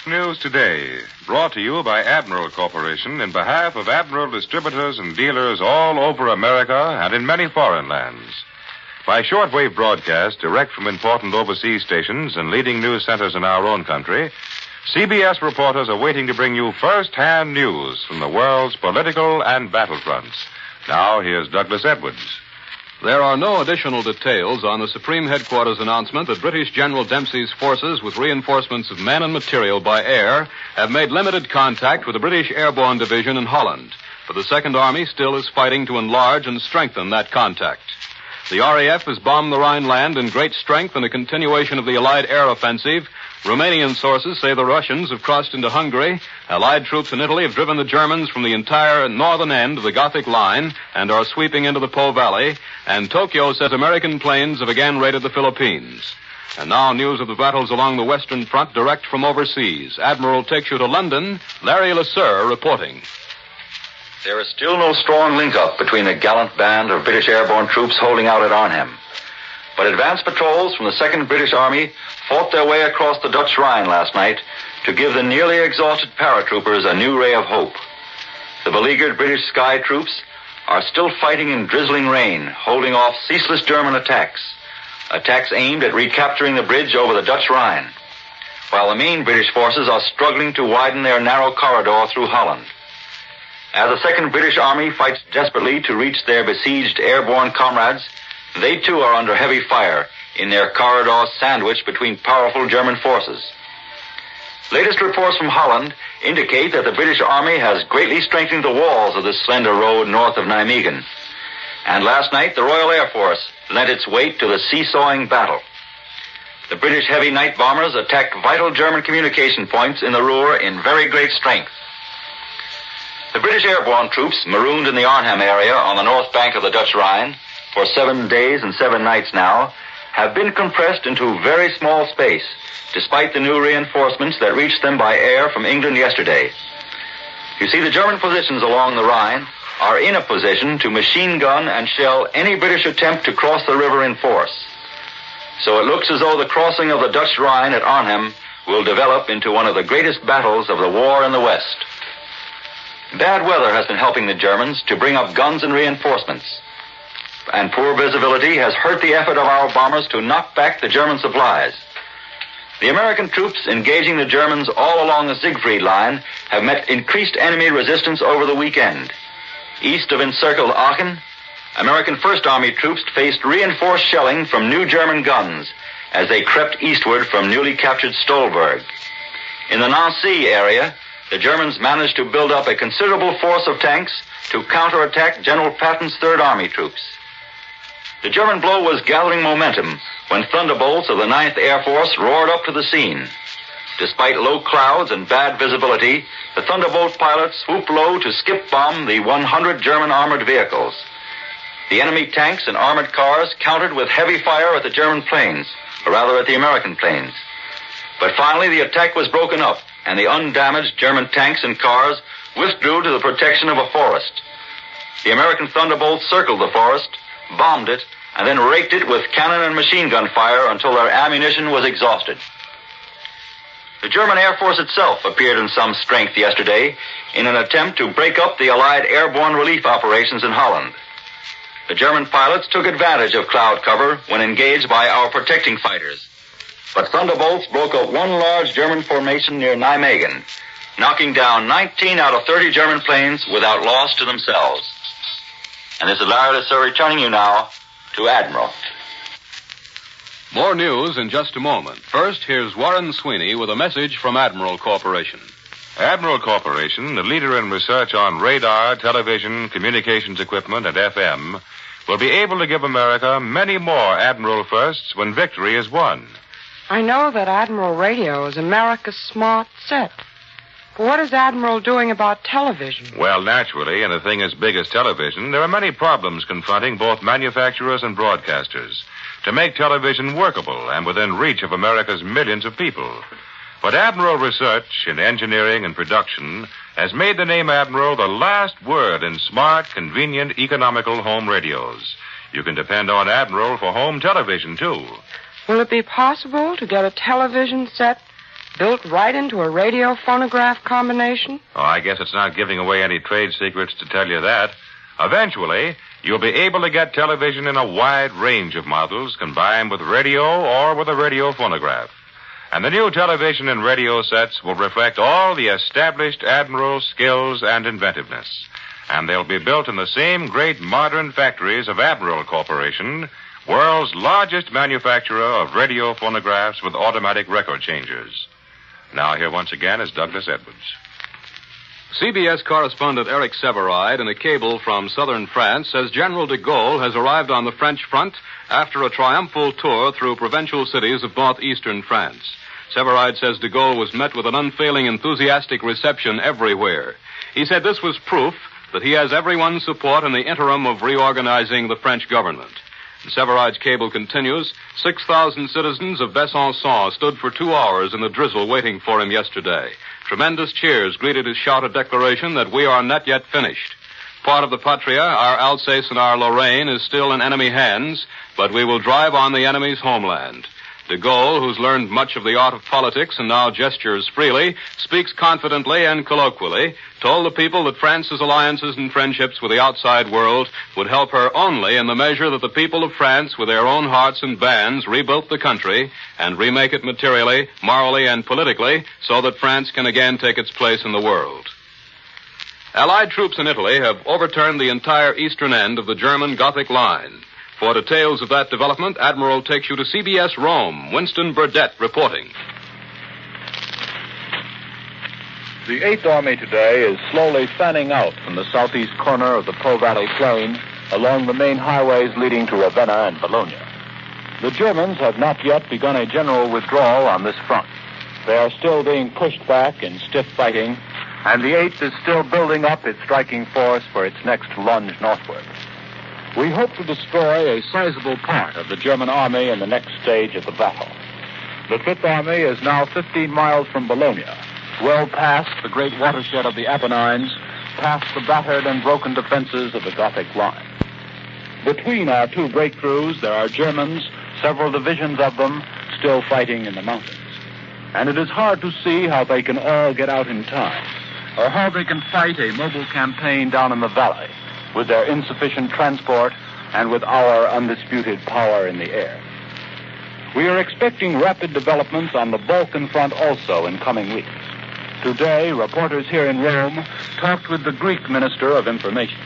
News Today, brought to you by Admiral Corporation in behalf of Admiral distributors and dealers all over America and in many foreign lands. By shortwave broadcast direct from important overseas stations and leading news centers in our own country, CBS reporters are waiting to bring you first-hand news from the world's political and battlefronts. Now, here's Douglas Edwards. There are no additional details on the Supreme Headquarters announcement that British General Dempsey's forces with reinforcements of men and material by air have made limited contact with the British Airborne Division in Holland, but the Second Army still is fighting to enlarge and strengthen that contact. The RAF has bombed the Rhineland in great strength in a continuation of the Allied air offensive. Romanian sources say the Russians have crossed into Hungary. Allied troops in Italy have driven the Germans from the entire northern end of the Gothic Line and are sweeping into the Po Valley. And Tokyo says American planes have again raided the Philippines. And now news of the battles along the Western Front direct from overseas. Admiral takes you to London. Larry LeSueur reporting. There is still no strong link-up between the gallant band of British airborne troops holding out at Arnhem. But advance patrols from the 2nd British Army fought their way across the Dutch Rhine last night to give the nearly exhausted paratroopers a new ray of hope. The beleaguered British sky troops are still fighting in drizzling rain, holding off ceaseless German attacks aimed at recapturing the bridge over the Dutch Rhine, while the main British forces are struggling to widen their narrow corridor through Holland. As the 2nd British Army fights desperately to reach their besieged airborne comrades, they too are under heavy fire in their corridors sandwiched between powerful German forces. Latest reports from Holland indicate that the British Army has greatly strengthened the walls of this slender road north of Nijmegen. And last night, the Royal Air Force lent its weight to the seesawing battle. The British heavy night bombers attacked vital German communication points in the Ruhr in very great strength. The British airborne troops marooned in the Arnhem area on the north bank of the Dutch Rhine for 7 days and 7 nights now have been compressed into very small space, despite the new reinforcements that reached them by air from England yesterday. You see, the German positions along the Rhine are in a position to machine gun and shell any British attempt to cross the river in force. So it looks as though the crossing of the Dutch Rhine at Arnhem will develop into one of the greatest battles of the war in the West. Bad weather has been helping the Germans to bring up guns and reinforcements, and poor visibility has hurt the effort of our bombers to knock back the German supplies. The American troops engaging the Germans all along the Siegfried Line have met increased enemy resistance over the weekend. East of encircled Aachen, American First Army troops faced reinforced shelling from new German guns as they crept eastward from newly captured Stolberg. In the Nancy area, the Germans managed to build up a considerable force of tanks to counterattack General Patton's Third Army troops. The German blow was gathering momentum when thunderbolts of the 9th Air Force roared up to the scene. Despite low clouds and bad visibility, the Thunderbolt pilots swooped low to skip-bomb the 100 German armored vehicles. The enemy tanks and armored cars countered with heavy fire at the German planes, or rather at the American planes. But finally the attack was broken up, and the undamaged German tanks and cars withdrew to the protection of a forest. The American Thunderbolts circled the forest, bombed it, and then raked it with cannon and machine gun fire until their ammunition was exhausted. The German Air Force itself appeared in some strength yesterday in an attempt to break up the Allied airborne relief operations in Holland. The German pilots took advantage of cloud cover when engaged by our protecting fighters. But Thunderbolts broke up one large German formation near Nijmegen, knocking down 19 out of 30 German planes without loss to themselves. And this is Larry LeSueur returning you now to Admiral. More news in just a moment. First, here's Warren Sweeney with a message from Admiral Corporation. Admiral Corporation, the leader in research on radar, television, communications equipment, and FM, will be able to give America many more Admiral firsts when victory is won. I know that Admiral Radio is America's smart set. But what is Admiral doing about television? Well, naturally, in a thing as big as television, there are many problems confronting both manufacturers and broadcasters to make television workable and within reach of America's millions of people. But Admiral Research in engineering and production has made the name Admiral the last word in smart, convenient, economical home radios. You can depend on Admiral for home television, too. Will it be possible to get a television set Built right into a radio-phonograph combination? Oh, I guess it's not giving away any trade secrets to tell you that. Eventually, you'll be able to get television in a wide range of models combined with radio or with a radio phonograph. And the new television and radio sets will reflect all the established Admiral skills and inventiveness. And they'll be built in the same great modern factories of Admiral Corporation, world's largest manufacturer of radio phonographs with automatic record changers. Now, here once again is Douglas Edwards. CBS correspondent Eric Severide in a cable from southern France says General de Gaulle has arrived on the French front after a triumphal tour through provincial cities of northeastern France. Severide says de Gaulle was met with an unfailing enthusiastic reception everywhere. He said this was proof that he has everyone's support in the interim of reorganizing the French government. And Severide's cable continues, 6,000 citizens of Besançon stood for 2 hours in the drizzle waiting for him yesterday. Tremendous cheers greeted his shouted declaration that we are not yet finished. Part of the Patria, our Alsace and our Lorraine, is still in enemy hands, but we will drive on the enemy's homeland. De Gaulle, who's learned much of the art of politics and now gestures freely, speaks confidently and colloquially, told the people that France's alliances and friendships with the outside world would help her only in the measure that the people of France, with their own hearts and bands, rebuilt the country and remake it materially, morally, and politically so that France can again take its place in the world. Allied troops in Italy have overturned the entire eastern end of the German Gothic Line. For details of that development, Admiral takes you to CBS Rome. Winston Burdett reporting. The 8th Army today is slowly fanning out from the southeast corner of the Po Valley Plain along the main highways leading to Ravenna and Bologna. The Germans have not yet begun a general withdrawal on this front. They are still being pushed back in stiff fighting, and the 8th is still building up its striking force for its next lunge northward. We hope to destroy a sizable part of the German army in the next stage of the battle. The 5th Army is now 15 miles from Bologna, well past the great watershed of the Apennines, past the battered and broken defenses of the Gothic line. Between our two breakthroughs, there are Germans, several divisions of them, still fighting in the mountains. And it is hard to see how they can all get out in time, or how they can fight a mobile campaign down in the valley, with their insufficient transport and with our undisputed power in the air. We are expecting rapid developments on the Balkan front also in coming weeks. Today, reporters here in Rome talked with the Greek Minister of Information.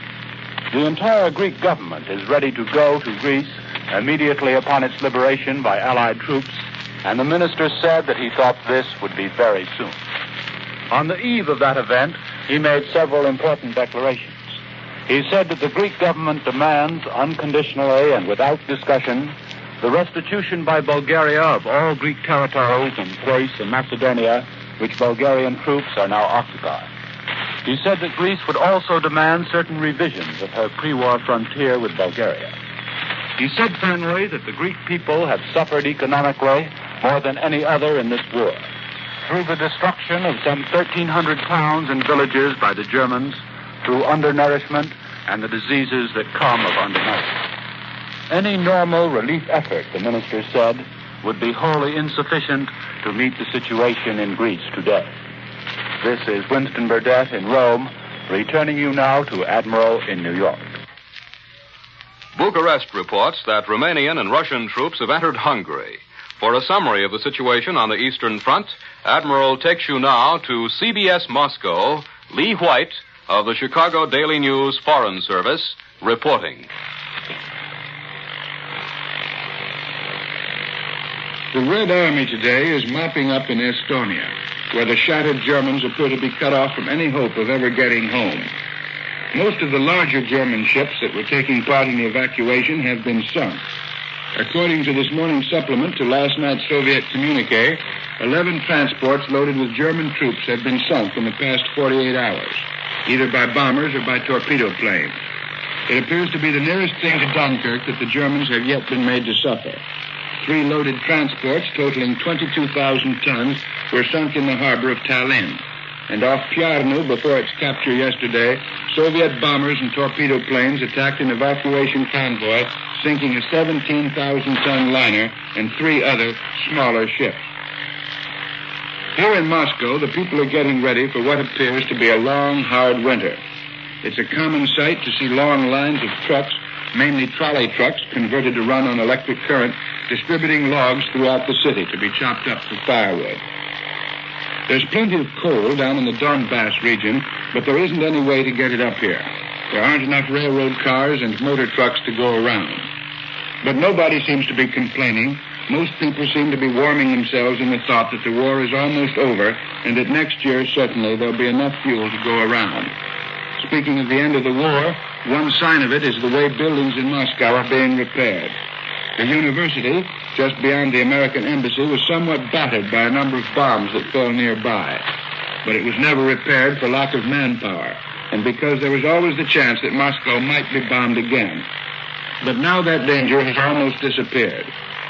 The entire Greek government is ready to go to Greece immediately upon its liberation by Allied troops, and the minister said that he thought this would be very soon. On the eve of that event, he made several important declarations. He said that the Greek government demands, unconditionally and without discussion, the restitution by Bulgaria of all Greek territories and Thrace and Macedonia, which Bulgarian troops are now occupying. He said that Greece would also demand certain revisions of her pre-war frontier with Bulgaria. He said finally that the Greek people have suffered economically more than any other in this war, through the destruction of some 1,300 towns and villages by the Germans, through undernourishment and the diseases that come of undernourishment. Any normal relief effort, the minister said, would be wholly insufficient to meet the situation in Greece today. This is Winston Burdett in Rome, returning you now to Admiral in New York. Bucharest reports that Romanian and Russian troops have entered Hungary. For a summary of the situation on the Eastern Front, Admiral takes you now to CBS Moscow, Lee White of the Chicago Daily News Foreign Service, reporting. The Red Army today is mopping up in Estonia, where the shattered Germans appear to be cut off from any hope of ever getting home. Most of the larger German ships that were taking part in the evacuation have been sunk. According to this morning's supplement to last night's Soviet communique, 11 transports loaded with German troops have been sunk in the past 48 hours, either by bombers or by torpedo planes. It appears to be the nearest thing to Dunkirk that the Germans have yet been made to suffer. 3 loaded transports totaling 22,000 tons were sunk in the harbor of Tallinn. And off Piarnu, before its capture yesterday, Soviet bombers and torpedo planes attacked an evacuation convoy, sinking a 17,000-ton liner and 3 other smaller ships. Here in Moscow, the people are getting ready for what appears to be a long, hard winter. It's a common sight to see long lines of trucks, mainly trolley trucks converted to run on electric current, distributing logs throughout the city to be chopped up for firewood. There's plenty of coal down in the Donbass region, but there isn't any way to get it up here. There aren't enough railroad cars and motor trucks to go around. But nobody seems to be complaining. Most people seem to be warming themselves in the thought that the war is almost over and that next year, certainly, there'll be enough fuel to go around. Speaking of the end of the war, one sign of it is the way buildings in Moscow are being repaired. The university, just beyond the American embassy, was somewhat battered by a number of bombs that fell nearby. But it was never repaired for lack of manpower, and because there was always the chance that Moscow might be bombed again. But now that danger has almost disappeared.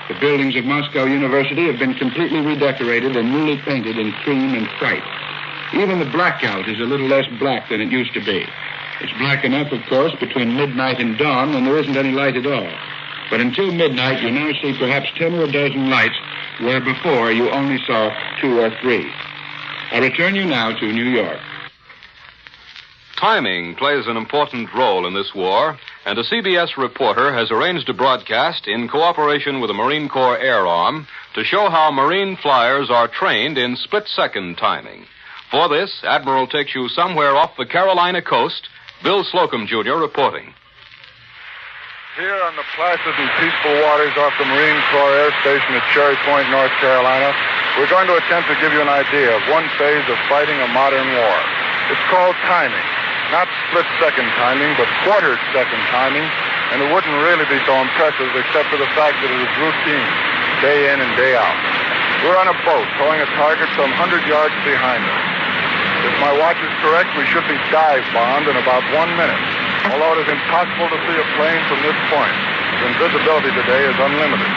The buildings of Moscow University have been completely redecorated and newly painted in cream and white. Even the blackout is a little less black than it used to be. It's black enough, of course, between midnight and dawn when there isn't any light at all. But until midnight, you now see perhaps 10 or a dozen lights, where before you only saw 2 or 3. I return you now to New York. Timing plays an important role in this war, and a CBS reporter has arranged a broadcast in cooperation with the Marine Corps Air Arm to show how Marine flyers are trained in split-second timing. For this, Admiral takes you somewhere off the Carolina coast. Bill Slocum, Jr., reporting. Here on the placid and peaceful waters off the Marine Corps Air Station at Cherry Point, North Carolina, we're going to attempt to give you an idea of one phase of fighting a modern war. It's called timing. Not split-second timing, but quarter-second timing, and it wouldn't really be so impressive except for the fact that it is routine, day in and day out. We're on a boat towing a target some 100 yards behind us. If my watch is correct, we should be dive-bombed in about 1 minute, although it is impossible to see a plane from this point, since visibility today is unlimited.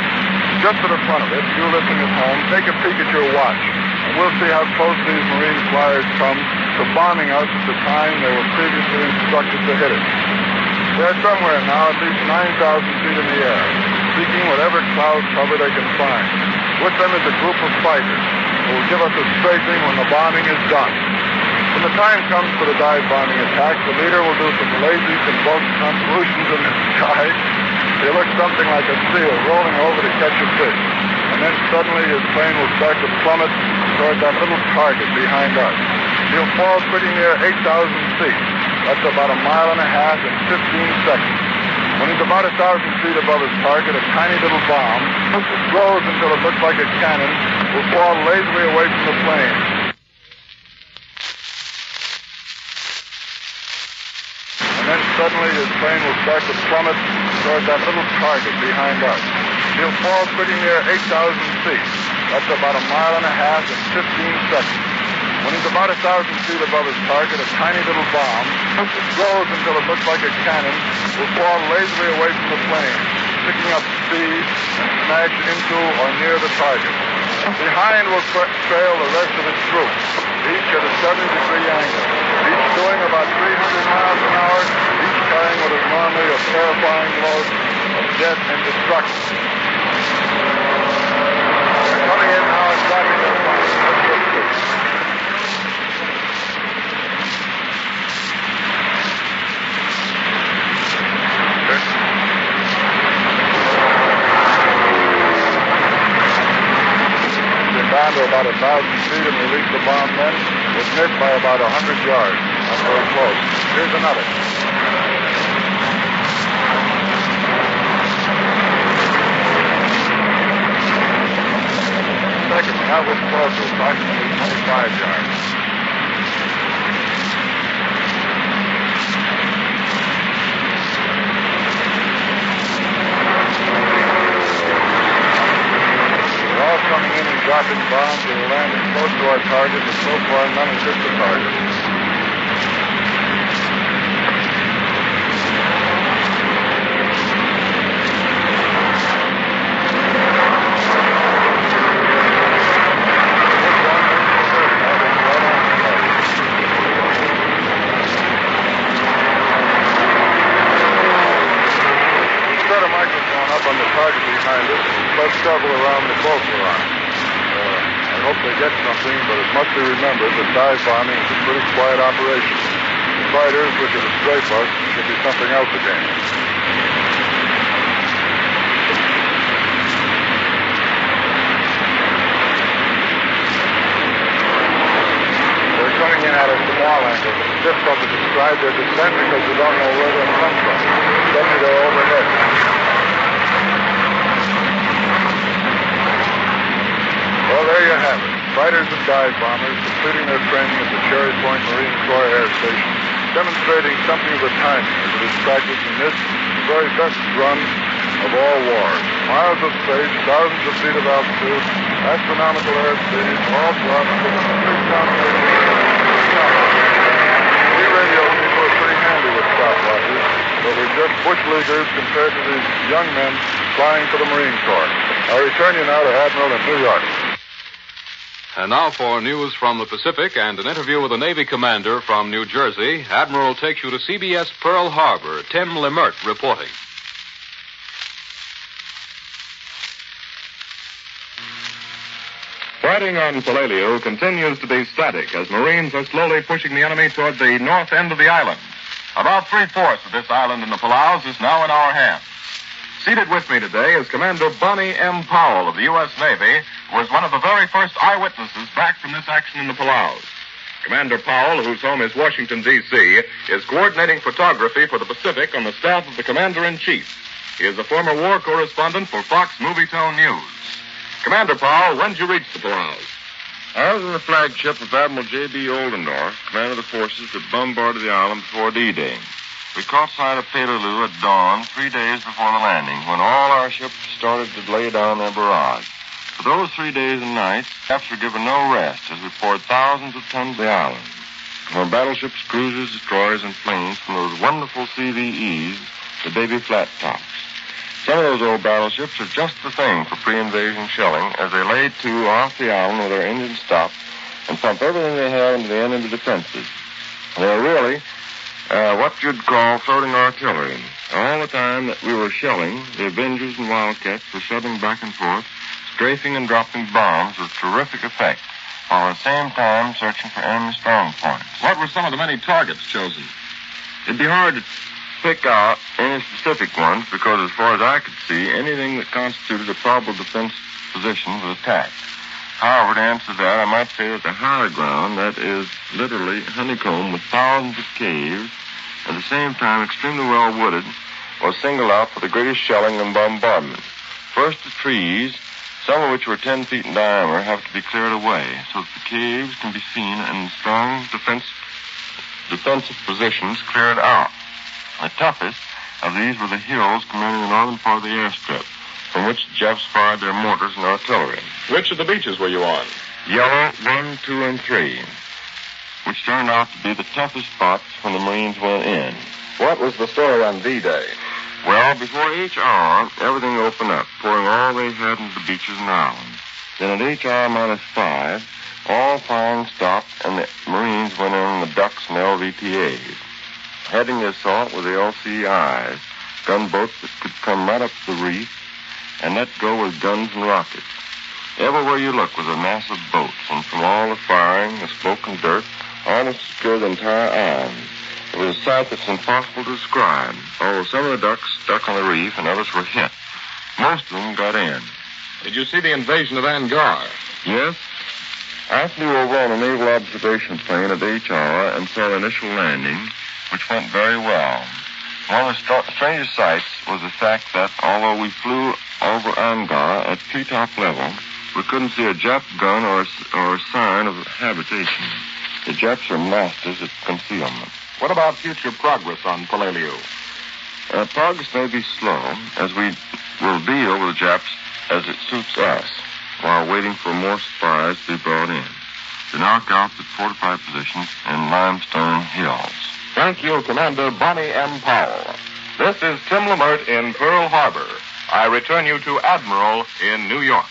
Just to the front of it, you listening at home, take a peek at your watch, and we'll see how close these Marine flyers come to bombing us at the time they were previously instructed to hit it. They're somewhere now at least 9,000 feet in the air, seeking whatever cloud cover they can find. With them is a group of fighters who will give us a strafing when the bombing is done. When the time comes for the dive bombing attack, the leader will do some lazy, convulsed convolutions in the sky. He'll look something like a seal rolling over to catch a fish. And then suddenly his plane will start to plummet toward that little target behind us. He'll fall pretty near 8,000 feet. That's about 1.5 miles in 15 seconds. When he's about 1,000 feet above his target, a tiny little bomb, which grows until it looks like a cannon, will fall lazily away from the plane. And then suddenly his plane will start to plummet toward that little target behind us. He'll fall pretty near 8,000 feet. That's about 1.5 miles in 15 seconds. When he's about 1,000 feet above his target, a tiny little bomb, which grows until it looks like a cannon, will fall lazily away from the plane, picking up speed and smash into or near the target. Behind will trail the rest of its group, each at a 70-degree angle, each doing about 300 miles an hour, each carrying what is normally a terrifying load of death and destruction. They're coming in now and dropping their bombs. Let's look through. Down to about 1,000 feet and release the bomb then. Was missed by about 100 yards. Not very close. Here's another. Second, that was close to approximately 25 yards. Coming in and dropping bombs that are landing close to our target, but so far none has hit the target. Set a microphone up on the target behind us. Let's double around the boat we're on. I hope they get something, but it must be remembered that dive bombing is a pretty quiet operation. The fighters, which are the stray bugs, should be something else again. They're coming in at us from all angles. It's difficult to describe their descent because you don't know where they'll come from, especially they're overhead. Well, there you have it. Fighters and dive bombers completing their training at the Cherry Point Marine Corps Air Station, demonstrating something of the timing as it is practiced in this very best run of all wars. Miles of space, thousands of feet of altitude, astronomical airspeed, all brought to the complete combination. We radio people are pretty handy with stopwatches, but we're just bush leaguers compared to these young men flying for the Marine Corps. I return you now to Admiral in New York. And now for news from the Pacific and an interview with a Navy commander from New Jersey. Admiral takes you to CBS Pearl Harbor. Tim Lemert reporting. Fighting on Palaleo continues to be static as Marines are slowly pushing the enemy toward the north end of the island. About 3/4 of this island in the Palaus is now in our hands. Seated with me today is Commander Bonnie M. Powell of the U.S. Navy, who was one of the very first eyewitnesses back from this action in the Palaus. Commander Powell, whose home is Washington, D.C., is coordinating photography for the Pacific on the staff of the Commander-in-Chief. He is a former war correspondent for Fox Movietone News. Commander Powell, when did you reach the Palaus? I was in the flagship of Admiral J.B. Oldendorf, commander of the forces that bombarded the island before D-Day. We caught sight of Peleliu at dawn 3 days before the landing, when all our ships started to lay down their barrage. For those 3 days and nights, ships were given no rest as we poured thousands of tons of the island. From battleships, cruisers, destroyers, and planes, from those wonderful CVEs to baby flat tops. Some of those old battleships are just the thing for pre-invasion shelling as they laid to off the island with their engines stopped and pumped everything they had into the enemy defenses. They're really what you'd call floating artillery. All the time that we were shelling, the Avengers and Wildcats were shoving back and forth, strafing and dropping bombs with terrific effect, while at the same time searching for enemy strong points. What were some of the many targets chosen? It'd be hard to pick out any specific ones because, as far as I could see, anything that constituted a probable defense position was attacked. However, to answer that, I might say that the higher ground, that is literally honeycombed with thousands of caves, at the same time extremely well wooded, was singled out for the greatest shelling and bombardment. First, the trees, some of which were 10 feet in diameter, have to be cleared away so that the caves can be seen and strong defensive positions cleared out. The toughest of these were the hills commanding the northern part of the airstrip, from which the Japs fired their mortars and artillery. Which of the beaches were you on? Yellow, 1, 2, and 3, which turned out to be the toughest spots when the Marines went in. What was the story on D-Day? Well, before HR, everything opened up, pouring all they had into the beaches and islands. Then at HR -5, all firing stopped, and the Marines went in on the ducks and LVTAs. Heading the assault were the LCIs, gunboats that could come right up the reef and let go with guns and rockets. Everywhere you looked was a mass of boats, and from all the firing, the smoke and dirt, almost obscured the entire island. It was a sight that's impossible to describe, although some of the ducks stuck on the reef and others were hit. Most of them got in. Did you see the invasion of Angar? Yes. I flew over on a naval observation plane at HR and saw the initial landing, which went very well. One of the strangest sights was the fact that, although we flew over Angar at treetop level, we couldn't see a Jap gun or a sign of habitation. The Japs are masters at concealment. What about future progress on Palaleo? Progress may be slow, as we will be over the Japs as it suits us, while waiting for more supplies to be brought in, to knock out the fortified positions in limestone hills. Thank you, Commander Bonnie M. Powell. This is Tim Lemert in Pearl Harbor. I return you to Admiral in New York.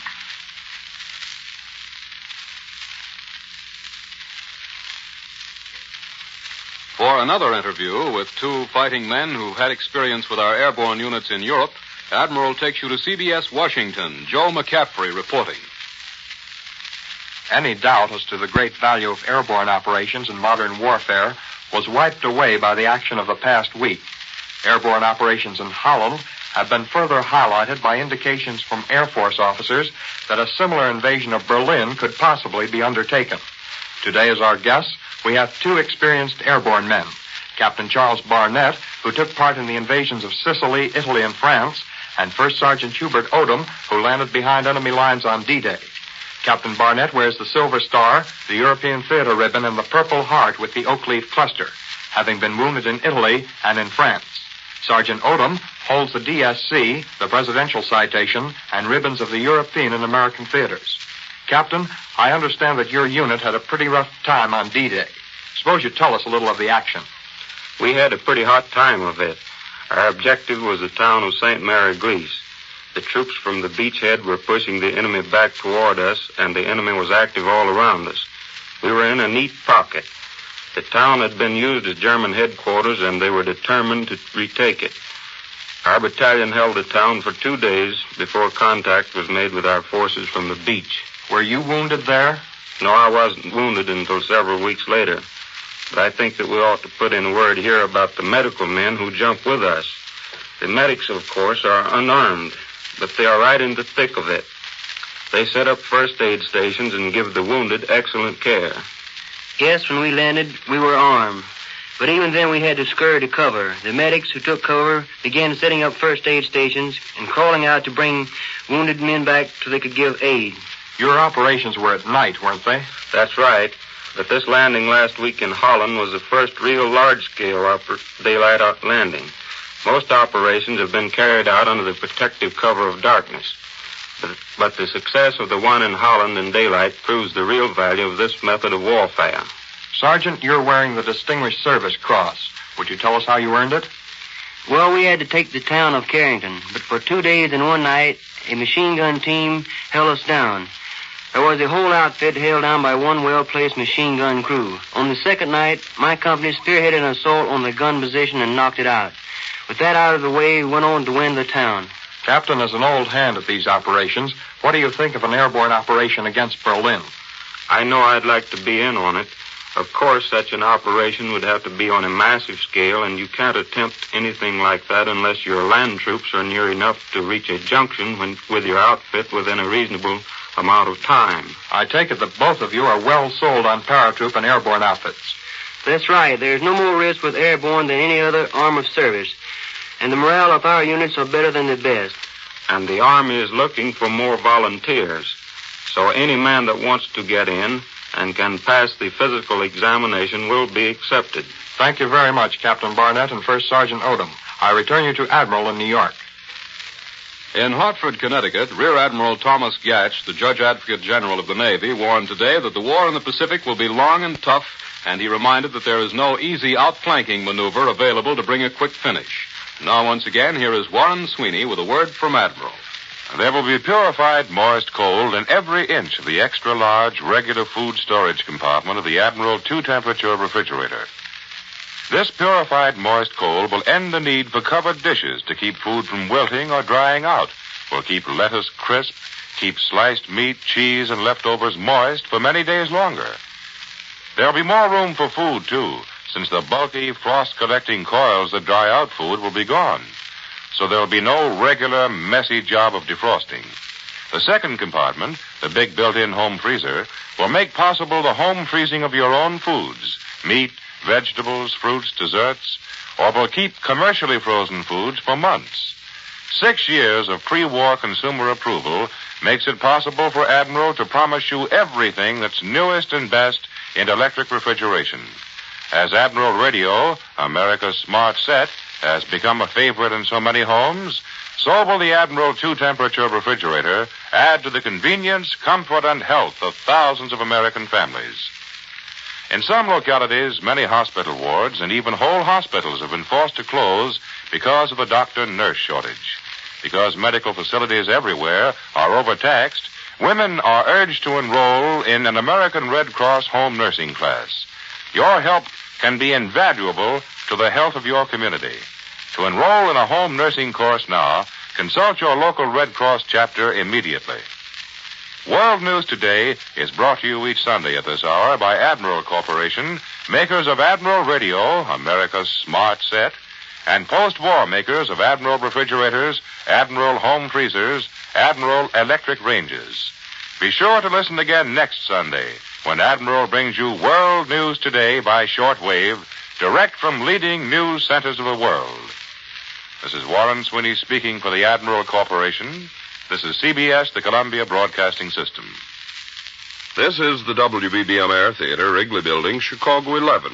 For another interview with two fighting men who had experience with our airborne units in Europe, Admiral takes you to CBS Washington. Joe McCaffrey reporting. Any doubt as to the great value of airborne operations in modern warfare was wiped away by the action of the past week. Airborne operations in Holland have been further highlighted by indications from Air Force officers that a similar invasion of Berlin could possibly be undertaken. Today, as our guests, we have two experienced airborne men, Captain Charles Barnett, who took part in the invasions of Sicily, Italy, and France, and First Sergeant Hubert Odom, who landed behind enemy lines on D-Day. Captain Barnett wears the Silver Star, the European Theater Ribbon, and the Purple Heart with the Oak Leaf Cluster, having been wounded in Italy and in France. Sergeant Odom holds the DSC, the Presidential Citation, and ribbons of the European and American theaters. Captain, I understand that your unit had a pretty rough time on D-Day. Suppose you tell us a little of the action. We had a pretty hot time of it. Our objective was the town of St. Mary, Greece. The troops from the beachhead were pushing the enemy back toward us, and the enemy was active all around us. We were in a neat pocket. The town had been used as German headquarters, and they were determined to retake it. Our battalion held the town for 2 days before contact was made with our forces from the beach. Were you wounded there? No, I wasn't wounded until several weeks later. But I think that we ought to put in a word here about the medical men who jumped with us. The medics, of course, are unarmed, but they are right in the thick of it. They set up first aid stations and give the wounded excellent care. Yes, when we landed, we were armed. But even then we had to scurry to cover. The medics who took cover began setting up first aid stations and crawling out to bring wounded men back so they could give aid. Your operations were at night, weren't they? That's right. But this landing last week in Holland was the first real large-scale daylight landing. Most operations have been carried out under the protective cover of darkness. But the success of the one in Holland in daylight proves the real value of this method of warfare. Sergeant, you're wearing the Distinguished Service Cross. Would you tell us how you earned it? Well, we had to take the town of Carrington, but for 2 days and one night, a machine gun team held us down. There was a whole outfit held down by one well-placed machine gun crew. On the second night, my company spearheaded an assault on the gun position and knocked it out. With that out of the way, we went on to win the town. Captain, as an old hand at these operations, what do you think of an airborne operation against Berlin? I know I'd like to be in on it. Of course, such an operation would have to be on a massive scale, and you can't attempt anything like that unless your land troops are near enough to reach a junction with your outfit within a reasonable amount of time. I take it that both of you are well sold on paratroop and airborne outfits. That's right. There's no more risk with airborne than any other arm of service. And the morale of our units are better than the best. And the Army is looking for more volunteers. So any man that wants to get in and can pass the physical examination will be accepted. Thank you very much, Captain Barnett and First Sergeant Odom. I return you to Admiral in New York. In Hartford, Connecticut, Rear Admiral Thomas Gatch, the Judge Advocate General of the Navy, warned today that the war in the Pacific will be long and tough, and he reminded that there is no easy outflanking maneuver available to bring a quick finish. Now, once again, here is Warren Sweeney with a word from Admiral. There will be purified moist cold in every inch of the extra-large regular food storage compartment of the Admiral two-temperature refrigerator. This purified moist cold will end the need for covered dishes to keep food from wilting or drying out, will keep lettuce crisp, keep sliced meat, cheese, and leftovers moist for many days longer. There'll be more room for food, too, since the bulky, frost-collecting coils that dry out food will be gone. So there'll be no regular, messy job of defrosting. The second compartment, the big built-in home freezer, will make possible the home freezing of your own foods, meat, vegetables, fruits, desserts, or will keep commercially frozen foods for months. 6 years of pre-war consumer approval makes it possible for Admiral to promise you everything that's newest and best in electric refrigeration. As Admiral Radio, America's smart set, has become a favorite in so many homes, so will the Admiral two-temperature refrigerator add to the convenience, comfort, and health of thousands of American families. In some localities, many hospital wards and even whole hospitals have been forced to close because of the doctor-nurse shortage. Because medical facilities everywhere are overtaxed, women are urged to enroll in an American Red Cross home nursing class. Your help can be invaluable to the health of your community. To enroll in a home nursing course now, consult your local Red Cross chapter immediately. World News Today is brought to you each Sunday at this hour by Admiral Corporation, makers of Admiral Radio, America's smart set, and post-war makers of Admiral refrigerators, Admiral home freezers, Admiral electric ranges. Be sure to listen again next Sunday when Admiral brings you World News Today by shortwave, direct from leading news centers of the world. This is Warren Sweeney speaking for the Admiral Corporation. This is CBS, the Columbia Broadcasting System. This is the WBBM Air Theater, Wrigley Building, Chicago 11.